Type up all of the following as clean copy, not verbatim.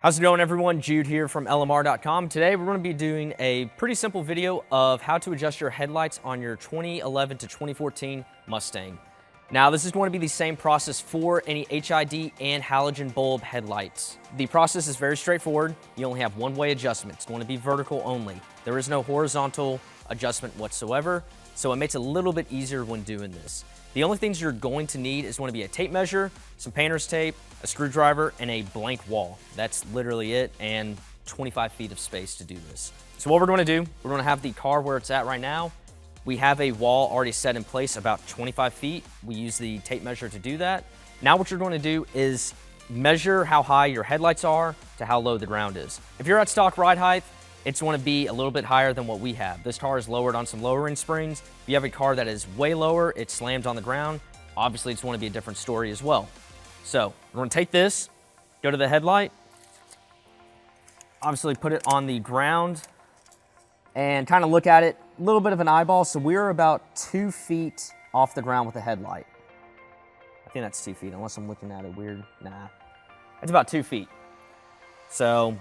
How's it going, everyone? Jude here from LMR.com. Today we're going to be doing a pretty simple video of how to adjust your headlights on your 2011 to 2014 Mustang. Now, this is going to be the same process for any HID and halogen bulb headlights. The process is very straightforward. You only have one-way adjustment. It's going to be vertical only. There is no horizontal adjustment whatsoever, so it makes it a little bit easier when doing this. The only things you're going to need is going to be a tape measure, some painter's tape, a screwdriver, and a blank wall. That's literally it, and 25 feet of space to do this. So what we're going to do, we're going to have the car where it's at right now. We have a wall already set in place about 25 feet. We use the tape measure to do that. Now what you're going to do is measure how high your headlights are to how low the ground is. If you're at stock ride height, it's going to be a little bit higher than what we have. This car is lowered on some lowering springs. If you have a car that is way lower, it slams on the ground. Obviously, it's going to be a different story as well. So we're going to take this, go to the headlight, obviously put it on the ground, and kind of look at it, a little bit of an eyeball. So we're about 2 feet off the ground with the headlight. I think that's 2 feet, unless I'm looking at it weird. Nah, it's about 2 feet. So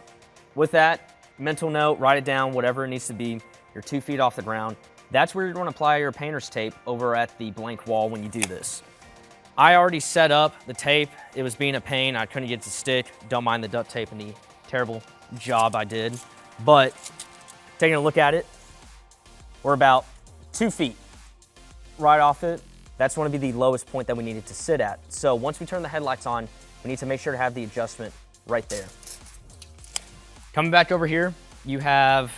with that, mental note, write it down, whatever it needs to be. You're 2 feet off the ground. That's where you're going to apply your painter's tape over at the blank wall when you do this. I already set up the tape. It was being a pain. I couldn't get it to stick. Don't mind the duct tape and the terrible job I did. But taking a look at it, we're about 2 feet right off it. That's going to be the lowest point that we needed to sit at. So once we turn the headlights on, we need to make sure to have the adjustment right there. Coming back over here, you have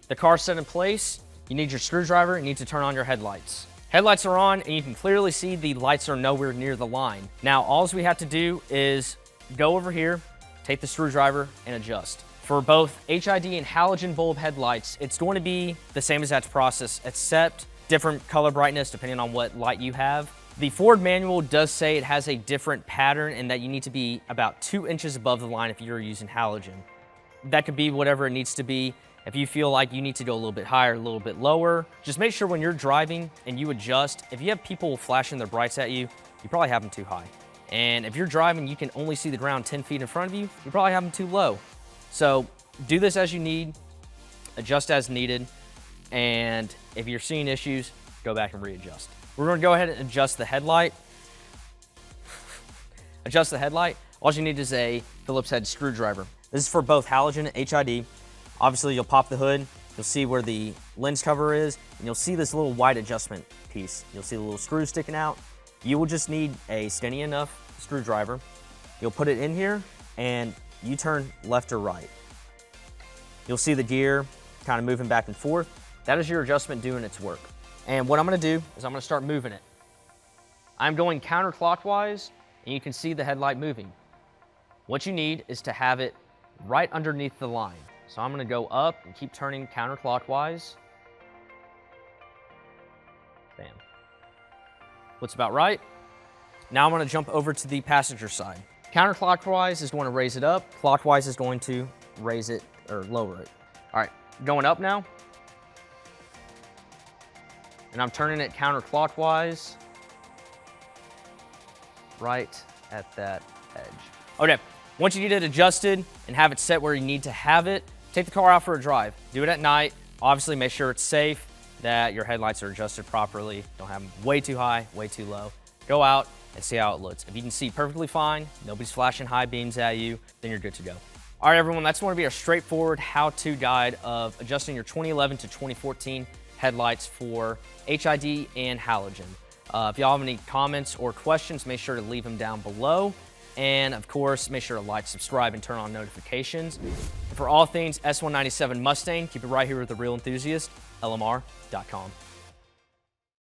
the car set in place. You need your screwdriver. You need to turn on your headlights. Headlights are on, and you can clearly see the lights are nowhere near the line. Now, all we have to do is go over here, take the screwdriver, and adjust. For both HID and halogen bulb headlights, it's going to be the same exact process, except different color brightness depending on what light you have. The Ford manual does say it has a different pattern and that you need to be about 2 inches above the line if you're using halogen. That could be whatever it needs to be. If you feel like you need to go a little bit higher, a little bit lower, just make sure when you're driving and you adjust, if you have people flashing their brights at you, you probably have them too high. And if you're driving, you can only see the ground 10 feet in front of you, you probably have them too low. So do this as you need, adjust as needed, and if you're seeing issues, go back and readjust. We're going to go ahead and adjust the headlight. Adjust the headlight. All you need is a Phillips head screwdriver. This is for both halogen and HID. Obviously, you'll pop the hood, you'll see where the lens cover is, and you'll see this little white adjustment piece. You'll see the little screw sticking out. You will just need a skinny enough screwdriver. You'll put it in here, and you turn left or right. You'll see the gear kind of moving back and forth. That is your adjustment doing its work. And what I'm gonna do is I'm gonna start moving it. I'm going counterclockwise, and you can see the headlight moving. What you need is to have it right underneath the line. So I'm gonna go up and keep turning counterclockwise. Bam. Looks about right. Now I'm gonna jump over to the passenger side. Counterclockwise is going to raise it up. Clockwise is going to raise it or lower it. All right, going up now. And I'm turning it counterclockwise right at that edge. Okay, once you get it adjusted and have it set where you need to have it, take the car out for a drive. Do it at night. Obviously, make sure it's safe, that your headlights are adjusted properly. Don't have them way too high, way too low. Go out and see how it looks. If you can see perfectly fine, nobody's flashing high beams at you, then you're good to go. All right, everyone, that's going to be a straightforward how-to guide of adjusting your 2011 to 2014 headlights for HID and halogen. If y'all have any comments or questions, make sure to leave them down below. And of course, make sure to like, subscribe, and turn on notifications. And for all things S197 Mustang, keep it right here with the real enthusiast, LMR.com.